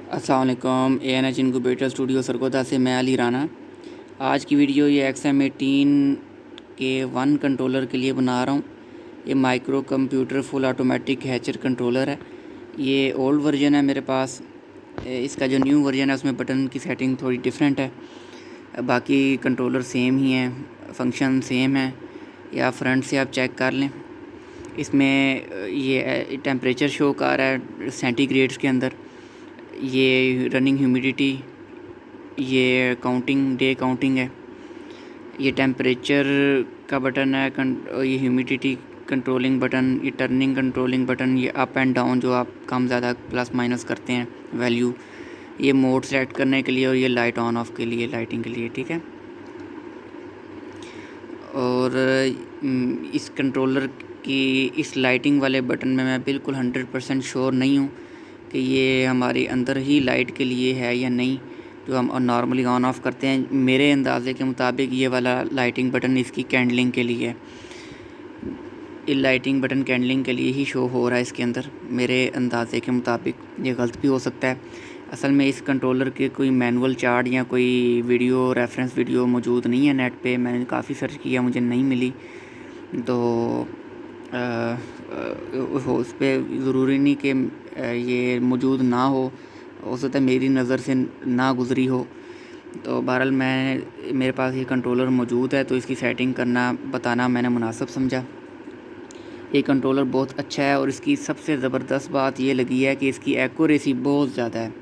अस्सलाम वालेकुम। ANH incubator studio Sargodha से मैं अली राना। आज की वीडियो ये XM18 के 1 कंट्रोलर के लिए बना रहा हूँ। ये micro computer full automatic Hatcher controller है। ये ओल्ड वर्जन है मेरे पास। इसका जो न्यू वर्जन है उसमें बटन की सेटिंग थोड़ी डिफरेंट है। बाकी कंट्रोलर सेम ही हैं, फंक्शन सेम है। या फ्रंट से आप चेक कर लें। इसमें ये टेम्परेचर शो कर रहा है सेंटीग्रेड्स के अंदर। ये रनिंग ह्यूमिडिटी, ये काउंटिंग, डे काउंटिंग है। ये टेम्परेचर का बटन है, ये ह्यूमिडिटी कंट्रोलिंग बटन, ये टर्निंग कंट्रोलिंग बटन, ये अप एंड डाउन जो आप कम ज़्यादा प्लस माइनस करते हैं वैल्यू, ये मोड सेलेक्ट करने के लिए, और ये लाइट ऑन ऑफ के लिए, लाइटिंग के लिए, ठीक है। और इस कंट्रोलर की इस लाइटिंग वाले बटन में मैं बिल्कुल 100% श्योर नहीं हूँ कि ये हमारे अंदर ही लाइट के लिए है या नहीं, जो हम नॉर्मली ऑन ऑफ़ करते हैं। मेरे अंदाज़े के मुताबिक ये वाला लाइटिंग बटन इसकी कैंडलिंग के लिए है। ये लाइटिंग बटन कैंडलिंग के लिए ही शो हो रहा है इसके अंदर, मेरे अंदाज़े के मुताबिक। ये गलत भी हो सकता है। असल में इस कंट्रोलर के कोई मैनुअल चार्ट या कोई वीडियो, रेफरेंस वीडियो मौजूद नहीं है नेट पे। मैंने काफ़ी सर्च किया, मुझे नहीं मिली। तो उस पर ज़रूरी नहीं कि ये मौजूद ना हो सकता है मेरी नज़र से ना गुज़री हो। तो बहरहाल मेरे पास ये कंट्रोलर मौजूद है, तो इसकी सेटिंग करना, बताना मैंने मुनासिब समझा। ये कंट्रोलर बहुत अच्छा है, और इसकी सबसे ज़बरदस्त बात ये लगी है कि इसकी एक्यूरेसी बहुत ज़्यादा है।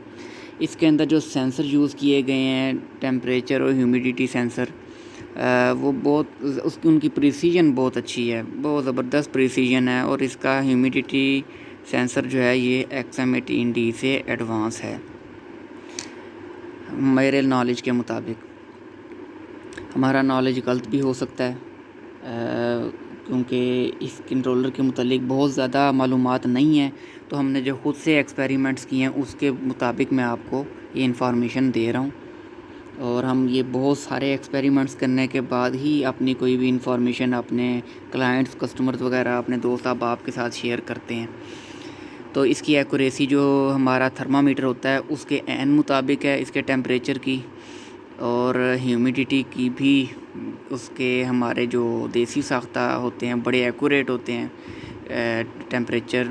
इसके अंदर जो सेंसर यूज़ किए गए हैं, टेम्परेचर और ह्यूमिडिटी सेंसर, वो बहुत उनकी प्रिसीजन बहुत अच्छी है, बहुत ज़बरदस्त प्रिसीजन है। और इसका ह्यूमिडिटी सेंसर जो है ये XM18D से एडवांस है मेरे नॉलेज के मुताबिक। हमारा नॉलेज गलत भी हो सकता है, क्योंकि इस कंट्रोलर के मुतालिक बहुत ज़्यादा मालूमात नहीं है। तो हमने जो ख़ुद से एक्सपेरिमेंट्स किए हैं उसके मुताबिक मैं आपको ये इन्फॉर्मेशन दे रहा हूँ। और हम ये बहुत सारे एक्सपेरिमेंट्स करने के बाद ही अपनी कोई भी इंफॉर्मेशन अपने क्लाइंट्स, कस्टमर्स वगैरह, अपने दोस्त अहबाब के साथ शेयर करते हैं। तो इसकी एक्यूरेसी जो हमारा थर्मामीटर होता है उसके एन मुताबिक है, इसके टेम्परेचर की और ह्यूमिडिटी की भी। उसके हमारे जो देसी साख्ता होते हैं बड़े एक्यूरेट होते हैं। टेम्परेचर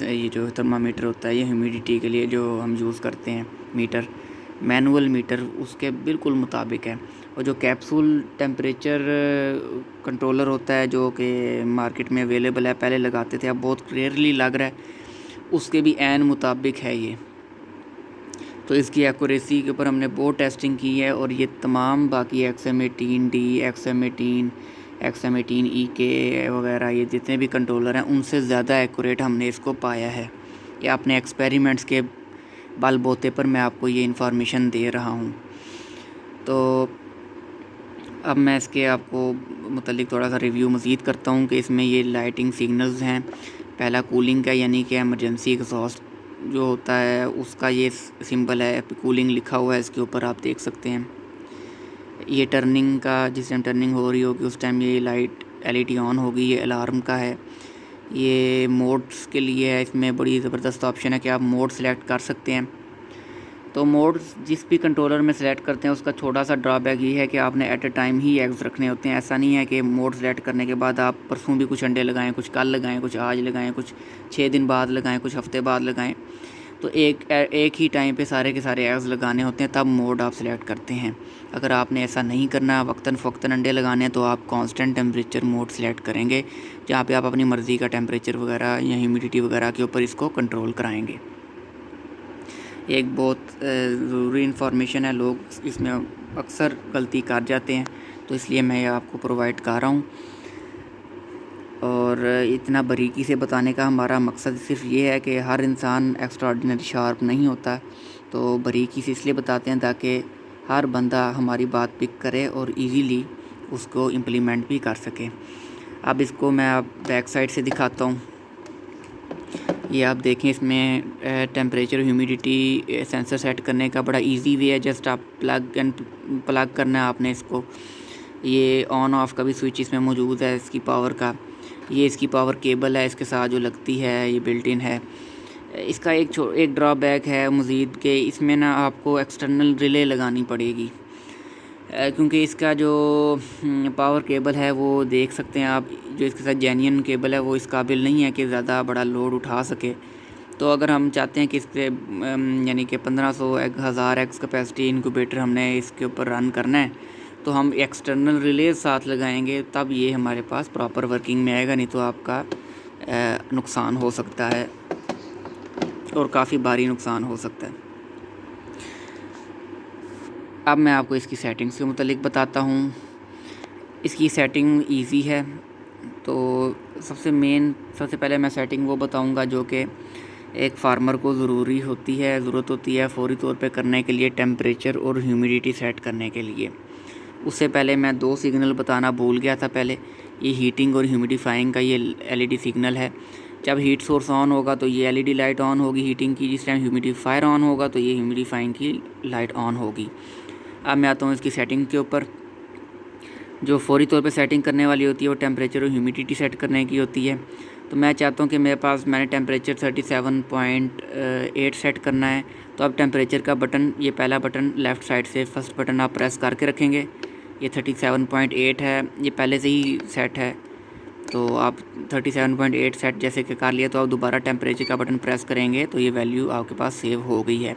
ये जो थर्मामीटर होता है, ये ह्यूमिडिटी के लिए जो हम यूज़ करते हैं मीटर, मैनुअल मीटर, उसके बिल्कुल मुताबिक है। और जो कैप्सूल टेम्परेचर कंट्रोलर होता है जो कि मार्केट में अवेलेबल है, पहले लगाते थे, अब बहुत रेयरली लग रहा है, उसके भी एन मुताबिक है ये। तो इसकी एक्यूरेसी के ऊपर हमने बहुत टेस्टिंग की है, और ये तमाम बाकी XM18D, XM18, XM18EK वगैरह, ये जितने भी कंट्रोलर हैं उनसे ज़्यादा एक्यूरेट हमने इसको पाया है। ये अपने एक्सपेरिमेंट्स के बलबूते पर मैं आपको ये इन्फॉर्मेशन दे रहा हूँ। तो अब मैं इसके आपको मुतालिक थोड़ा सा रिव्यू मज़ीद करता हूँ कि इसमें ये लाइटिंग सिग्नल्स हैं। पहला कूलिंग का, यानी कि एमरजेंसी एग्जॉस्ट जो होता है उसका ये सिंबल है, कूलिंग लिखा हुआ है इसके ऊपर, आप देख सकते हैं। ये टर्निंग का, जिस टाइम टर्निंग हो रही होगी उस टाइम ये लाइट LED ऑन होगी, ये अलार्म का है। ये मोड्स के लिए है, इसमें बड़ी ज़बरदस्त ऑप्शन है कि आप मोड सेलेक्ट कर सकते हैं। तो मोड जिस भी कंट्रोलर में सेलेक्ट करते हैं उसका छोटा सा ड्रॉबैक ये है कि आपने at a time he eggs रखने होते हैं। ऐसा नहीं है कि मोड सेलेक्ट करने के बाद आप परसों भी कुछ अंडे लगाएं, कुछ कल लगाएं, कुछ आज लगाएं, कुछ 6 दिन बाद लगाएं, कुछ हफ्ते बाद लगाएं। तो एक ही टाइम पे सारे के सारे एग्स लगाने होते हैं, तब मोड आप सेलेक्ट करते हैं। अगर आपने ऐसा नहीं करना, वक्तन फ़वक्तन अंडे लगाने हैं, तो आप कांस्टेंट टेम्परेचर मोड सेलेक्ट करेंगे, जहाँ पे आप अपनी मर्ज़ी का टेम्परेचर वगैरह या ह्यूमिडिटी वगैरह के ऊपर इसको कंट्रोल कराएंगे। एक बहुत ज़रूरी इन्फॉर्मेशन है, लोग इसमें अक्सर गलती कर जाते हैं, तो इसलिए मैं ये आपको प्रोवाइड कर रहा हूँ। और इतना बारीकी से बताने का हमारा मकसद सिर्फ ये है कि हर इंसान एक्स्ट्राऑर्डिनरी शार्प नहीं होता, तो बारीकी से इसलिए बताते हैं ताकि हर बंदा हमारी बात पिक करे और इजीली उसको इम्प्लीमेंट भी कर सके। अब इसको मैं आप बैक साइड से दिखाता हूँ। ये आप देखें, इसमें टेम्परेचर, ह्यूमिडिटी सेंसर सेट करने का बड़ा इजी वे है। जस्ट आप प्लग करना है आपने इसको। ये ऑन ऑफ का भी स्विच इसमें मौजूद है, इसकी पावर का। ये इसकी पावर केबल है, इसके साथ जो लगती है, ये बिल्ट इन है। इसका एक ड्रॉबैक है मज़ीद के इसमें ना आपको एक्सटर्नल रिले लगानी पड़ेगी, क्योंकि इसका जो पावर केबल है वो देख सकते हैं आप, जो इसके साथ जेन्युइन केबल है वो इस काबिल नहीं है कि ज़्यादा बड़ा लोड उठा सके। तो अगर हम चाहते हैं कि इसके यानी कि 1500 1000 एक्स कैपेसिटी इनक्यूबेटर हमने इसके ऊपर रन करना है, तो हम एक्सटर्नल रिले साथ लगाएंगे, तब ये हमारे पास प्रॉपर वर्किंग में आएगा, नहीं तो आपका नुकसान हो सकता है और काफ़ी भारी नुकसान हो सकता है। अब मैं आपको इसकी सेटिंग्स के मुतालिक बताता हूँ। इसकी सेटिंग इजी है। तो सबसे पहले मैं सेटिंग वो बताऊँगा जो कि एक फार्मर को ज़रूरत होती है फ़ौरी तौर पे करने के लिए, टेम्परेचर और ह्यूमिडिटी सेट करने के लिए। उससे पहले मैं 2 सिग्नल बताना भूल गया था पहले। ये हीटिंग और ह्यूमिडिफाइंग का ये LED सिग्नल है। जब हीट सोर्स ऑन होगा तो ये LED लाइट ऑन होगी हीटिंग की, जिस टाइम ह्यूमिडिफायर ऑन होगा तो ये ह्यूमिडिफाइंग की लाइट ऑन होगी। अब मैं आता हूँ इसकी सेटिंग के ऊपर। जो फ़ौरी तौर पे सेटिंग करने वाली होती है वो टेम्परेचर और ह्यूमिडिटी सेट करने की होती है। तो मैं चाहता हूँ कि मैंने टेम्परेचर 37.8 सेट करना है। तो अब टेम्परेचर का बटन, ये पहला बटन लेफ़्ट साइड से फर्स्ट बटन आप प्रेस करके रखेंगे। ये 37.8 है, ये पहले से ही सेट है। तो आप 37.8 सेट जैसे कि कर लिया, तो आप दोबारा टेम्परेचर का बटन प्रेस करेंगे तो ये वैल्यू आपके पास सेव हो गई है।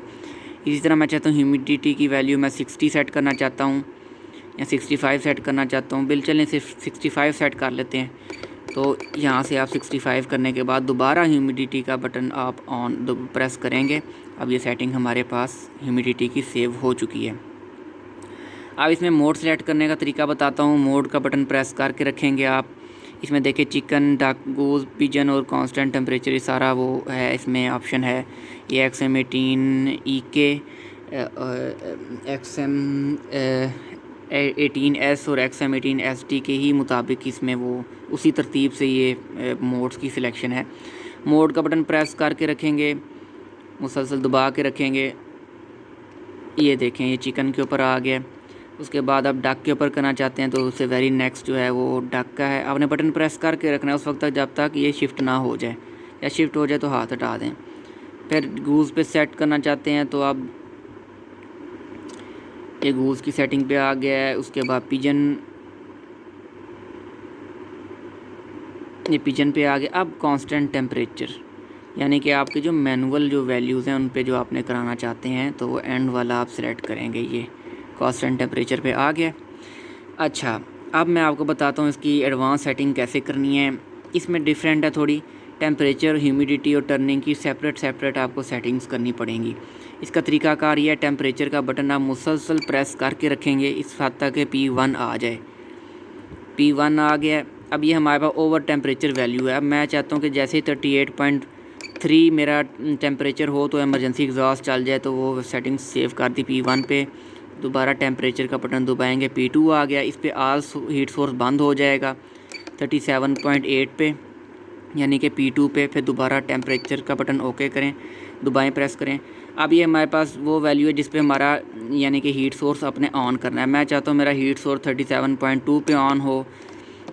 इसी तरह मैं चाहता हूँ ह्यूमिडिटी की वैल्यू मैं 60 सेट करना चाहता हूँ या 65 सेट करना चाहता हूँ। बिल चलें सिर्फ 65 सेट कर लेते हैं। तो यहाँ से आप 65 करने के बाद दोबारा ह्यूमिडिटी का बटन आप प्रेस करेंगे। अब ये सेटिंग हमारे पास ह्यूमिडिटी की सेव हो चुकी है। अब इसमें मोड सेलेक्ट करने का तरीका बताता हूँ। मोड का बटन प्रेस करके रखेंगे आप। इसमें देखिए चिकन, डक, गूज, पिजन और कांस्टेंट टेम्परेचर, ये सारा वो है, इसमें ऑप्शन है। ये XM18 EK, XM18S और XM18 ST के ही मुताबिक इसमें वो उसी तरतीब से ये मोड्स की सिलेक्शन है। मोड का बटन प्रेस करके रखेंगे, मुसलसल दबा के रखेंगे। ये देखें ये चिकन के ऊपर आ गया। उसके बाद आप डक के ऊपर करना चाहते हैं तो उससे वेरी नेक्स्ट जो है वो डक का है। आपने बटन प्रेस करके रखना है उस वक्त तक जब तक ये शिफ्ट ना हो जाए, या शिफ्ट हो जाए तो हाथ हटा दें। फिर गूज़ पे सेट करना चाहते हैं तो अब ये गूज़ की सेटिंग पे आ गया है। उसके बाद पिजन, ये पिजन पे आ गया। अब कांस्टेंट टेम्परेचर, यानी कि आपके जो मैनुअल जो वैल्यूज़ हैं उन पे जो आपने कराना चाहते हैं तो वो एंड वाला आप सेलेक्ट करेंगे। ये कांस्टेंट टेम्परेचर पे आ गया। अच्छा, अब मैं आपको बताता हूँ इसकी एडवांस सेटिंग कैसे करनी है। इसमें डिफरेंट है थोड़ी, टेम्परेचर, ह्यूमिडिटी और टर्निंग की सेपरेट आपको सेटिंग्स करनी पड़ेंगी। इसका तरीकाकार ये है, टेम्परेचर का बटन आप मुसलसल प्रेस करके रखेंगे इस हद तक कि P1 आ जाए। P1 आ गया। अब ये हमारे पास ओवर टेम्परेचर वैल्यू है। अब मैं चाहता हूँ कि जैसे ही 38.3 मेरा टेम्परेचर हो तो एमरजेंसी एग्जॉस्ट चल जाए, तो वो सेटिंग सेव कर दी P1 पे। दोबारा टेम्परेचर का बटन दबाएंगे, P2 आ गया। इस पे ऑल हीट सोर्स बंद हो जाएगा 37.8 पे, यानी कि P2 पे। फिर दोबारा टेम्परेचर का बटन ओके करें, दबाएं, प्रेस करें। अब ये हमारे पास वो वैल्यू है जिस पे हमारा यानी कि हीट सोर्स अपने ऑन करना है। मैं चाहता हूँ मेरा हीट सोर्स 37.2 पे ऑन हो,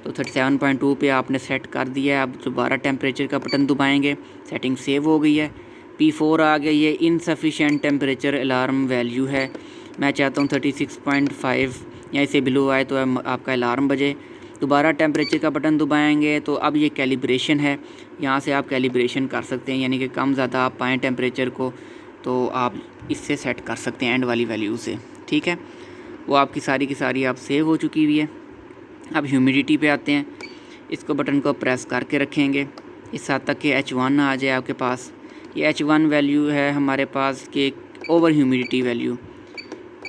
तो 37.2 पे आपने सेट कर दिया है। अब दोबारा टेम्परेचर का बटन दबाएंगे, सेटिंग सेव हो गई है। P4 आ गया। ये इनसफिशेंट टेम्परेचर अलार्म वैल्यू है। मैं चाहता हूँ 36.5 या इससे बिलो आए तो आपका अलार्म बजे। दोबारा टेम्परेचर का बटन दबाएंगे तो अब ये कैलिब्रेशन है, यहाँ से आप कैलिब्रेशन कर सकते हैं, यानी कि कम ज़्यादा आप पाएँ टेम्परेचर को तो आप इससे सेट कर सकते हैं एंड वाली वैल्यू से। ठीक है, वो आपकी सारी की सारी आप सेव हो चुकी हुई है। अब ह्यूमिडिटी पे आते हैं। इसको बटन को प्रेस करके रखेंगे इस हद तक कि H1 आ जाए आपके पास। ये H1 वैल्यू है हमारे पास कि ओवर ह्यूमिडिटी वैल्यू।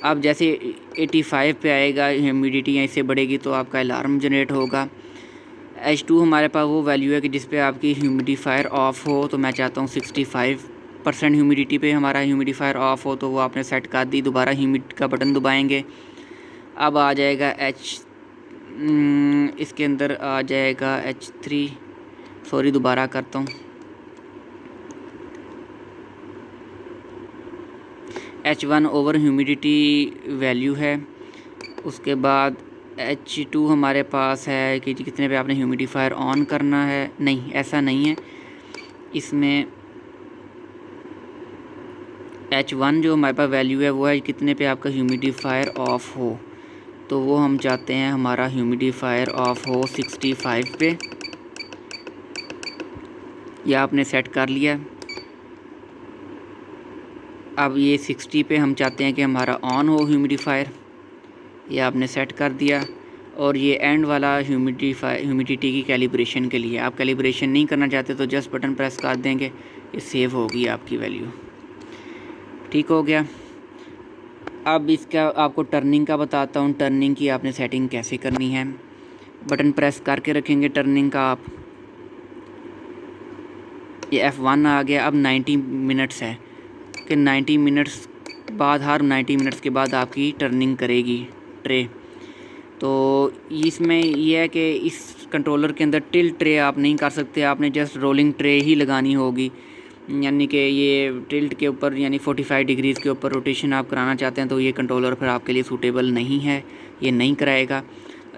अब जैसे 85 पे आएगा ह्यूमिडिटी या इससे बढ़ेगी तो आपका अलार्म जनरेट होगा। H2 हमारे पास वो वैल्यू है कि जिस पे आपकी ह्यूमिडिफायर ऑफ हो। तो मैं चाहता हूँ 65% ह्यूमिडिटी पे हमारा ह्यूमिडिफायर ऑफ हो, तो वो आपने सेट कर दी। दोबारा ह्यूमिड का बटन दबाएंगे, अब आ जाएगा इसके अंदर आ जाएगा H3, सॉरी दोबारा करता हूँ, H1 ओवर ह्यूमिडिटी वैल्यू है। उसके बाद H2 हमारे पास है कि कितने पे आपने ह्यूमिडिफायर ऑन करना है। नहीं, ऐसा नहीं है, इसमें H1 जो हमारे पास वैल्यू है वो है कितने पे आपका ह्यूमिडिफायर ऑफ हो, तो वो हम चाहते हैं हमारा ह्यूमिडिफायर ऑफ हो 65 पे। यह आपने सेट कर लिया। अब ये 60 पे हम चाहते हैं कि हमारा ऑन हो ह्यूमिडिफायर, ये आपने सेट कर दिया। और ये एंड वाला ह्यूमिडिटी की कैलिब्रेशन के लिए, आप कैलिब्रेशन नहीं करना चाहते तो जस्ट बटन प्रेस कर देंगे, ये सेव होगी आपकी वैल्यू। ठीक हो गया। अब इसका आपको टर्निंग का बताता हूँ, टर्निंग की आपने सेटिंग कैसे करनी है। बटन प्रेस करके रखेंगे टर्निंग का आप, ये F1 आ गया। अब 90 मिनट्स है कि 90 मिनट्स बाद, हर 90 मिनट्स के बाद आपकी टर्निंग करेगी ट्रे। तो इसमें यह है कि इस कंट्रोलर के अंदर टिल्ट ट्रे आप नहीं कर सकते, आपने जस्ट रोलिंग ट्रे ही लगानी होगी। यानी कि ये टिल्ट के ऊपर यानी 45 डिग्रीज़ के ऊपर रोटेशन आप कराना चाहते हैं तो ये कंट्रोलर फिर आपके लिए सूटेबल नहीं है, ये नहीं कराएगा।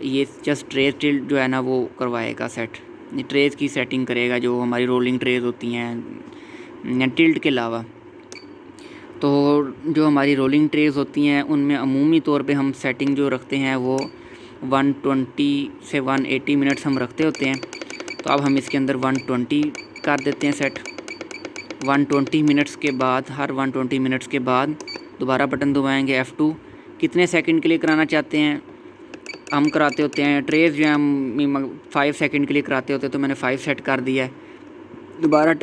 ये जस्ट ट्रेस टिल्ट जो है ना वो करवाएगा सेट, ये ट्रेस की सेटिंग करेगा जो हमारी रोलिंग ट्रेस होती हैं टिल्ट के अलावा। तो जो हमारी रोलिंग ट्रेस होती हैं उनमें अमूमी तौर पे हम सेटिंग जो रखते हैं वो 120 से 180 मिनट्स हम रखते होते हैं। तो अब हम इसके अंदर 120 कर देते हैं सेट। 120 मिनट्स के बाद, हर 120 मिनट्स के बाद दोबारा बटन दबाएंगे F2। कितने सेकंड के लिए कराना चाहते हैं हम कराते होते हैं, ट्रेस जो है हम 5 सेकंड के लिए कराते होते हैं, तो मैंने 5 सेट कर दिया है। दोबारा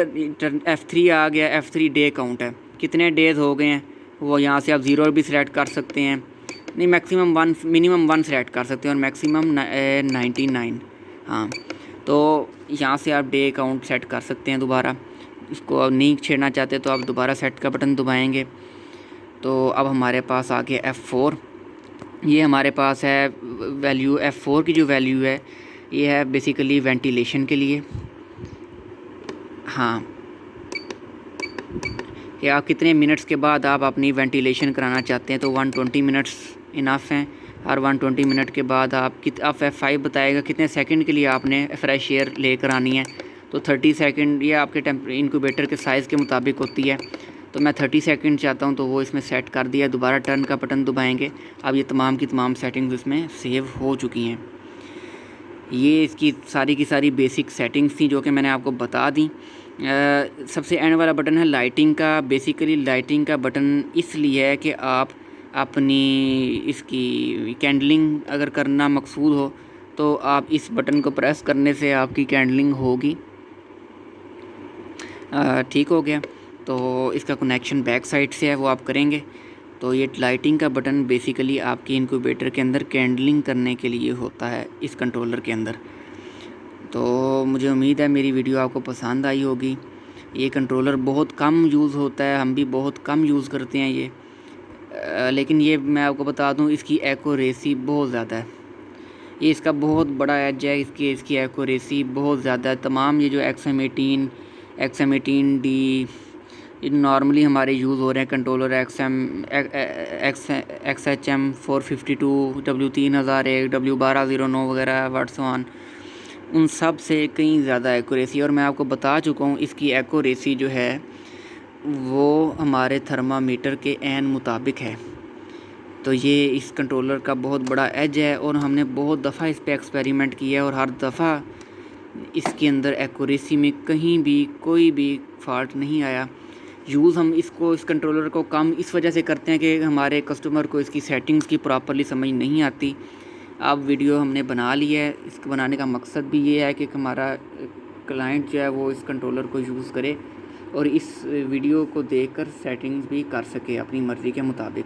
F3 आ गया। F3 डे काउंट है, कितने डेज़ हो गए हैं वो यहाँ से आप 0 भी सिलेक्ट कर सकते हैं, नहीं मिनिमम 1 सिलेक्ट कर सकते हैं और मैक्सिमम 99। हाँ, तो यहाँ से आप डे काउंट सेट कर सकते हैं। दोबारा इसको अब नहीं छेड़ना चाहते तो आप दोबारा सेट का बटन दबाएंगे। तो अब हमारे पास आ गया F4। ये हमारे पास है वैल्यू, F4 की जो वैल्यू है ये है बेसिकली वेंटिलेशन के लिए। हाँ, कि आप कितने मिनट्स के बाद आप अपनी वेंटिलेशन कराना चाहते हैं, तो 120 मिनट्स इनफ हैं। हर 120 मिनट के बाद आप F5 बताएगा कितने सेकंड के लिए आपने फ्रेश एयर लेकर आनी है। तो 30 सेकंड, ये आपके इंक्यूबेटर के साइज़ के मुताबिक होती है। तो मैं 30 सेकंड चाहता हूँ तो वो इसमें सेट कर दिया। दोबारा टर्न का बटन दबाएंगे, अब ये तमाम की तमाम सेटिंग्स इसमें सेव हो चुकी हैं। ये इसकी सारी की सारी बेसिक सेटिंग्स थी जो कि मैंने आपको बता दी। सबसे एंड वाला बटन है लाइटिंग का। बेसिकली लाइटिंग का बटन इसलिए है कि आप अपनी इसकी कैंडलिंग अगर करना मकसूद हो तो आप इस बटन को प्रेस करने से आपकी कैंडलिंग होगी। ठीक हो गया। तो इसका कनेक्शन बैक साइड से है, वो आप करेंगे। तो ये लाइटिंग का बटन बेसिकली आपके इंक्यूबेटर के अंदर कैंडलिंग करने के लिए होता है इस कंट्रोलर के अंदर। तो मुझे उम्मीद है मेरी वीडियो आपको पसंद आई होगी। ये कंट्रोलर बहुत कम यूज़ होता है, हम भी बहुत कम यूज़ करते हैं ये, लेकिन ये मैं आपको बता दूं इसकी एक्यूरेसी बहुत ज़्यादा है। ये इसका बहुत बड़ा एज है, इसकी एक्यूरेसी बहुत ज़्यादा है। तमाम ये जो XM18, XM18D ये नॉर्मली हमारे यूज़ हो रहे हैं कंट्रोलर, XHM 452, W3001, W1209 वगैरह वर्ड्सवान, उन सब से कहीं ज़्यादा एक्यूरेसी। और मैं आपको बता चुका हूँ इसकी एक्यूरेसी जो है वो हमारे थर्मामीटर के ऐन मुताबिक है। तो ये इस कंट्रोलर का बहुत बड़ा एज है और हमने बहुत दफ़ा इस पर एक्सपेरिमेंट किया है और हर दफ़ा इसके अंदर एक्यूरेसी में कहीं भी कोई भी फॉल्ट नहीं आया। यूज़ हम इस कंट्रोलर को कम इस वजह से करते हैं कि हमारे कस्टमर को इसकी सेटिंग्स की प्रॉपर्ली समझ नहीं आती। अब वीडियो हमने बना ली है, इसको बनाने का मकसद भी ये है कि हमारा क्लाइंट जो है वो इस कंट्रोलर को यूज़ करे और इस वीडियो को देखकर सेटिंग्स भी कर सके अपनी मर्ज़ी के मुताबिक।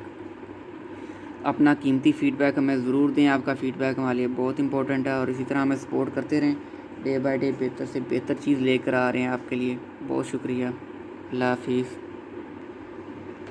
अपना कीमती फ़ीडबैक हमें ज़रूर दें, आपका फ़ीडबैक हमारे लिए बहुत इंपॉर्टेंट है। और इसी तरह हमें सपोर्ट करते रहें, डे बाय डे बेहतर से बेहतर चीज़ लेकर आ रहे हैं आपके लिए। बहुत शुक्रिया। अल्लाह हाफ़िज़।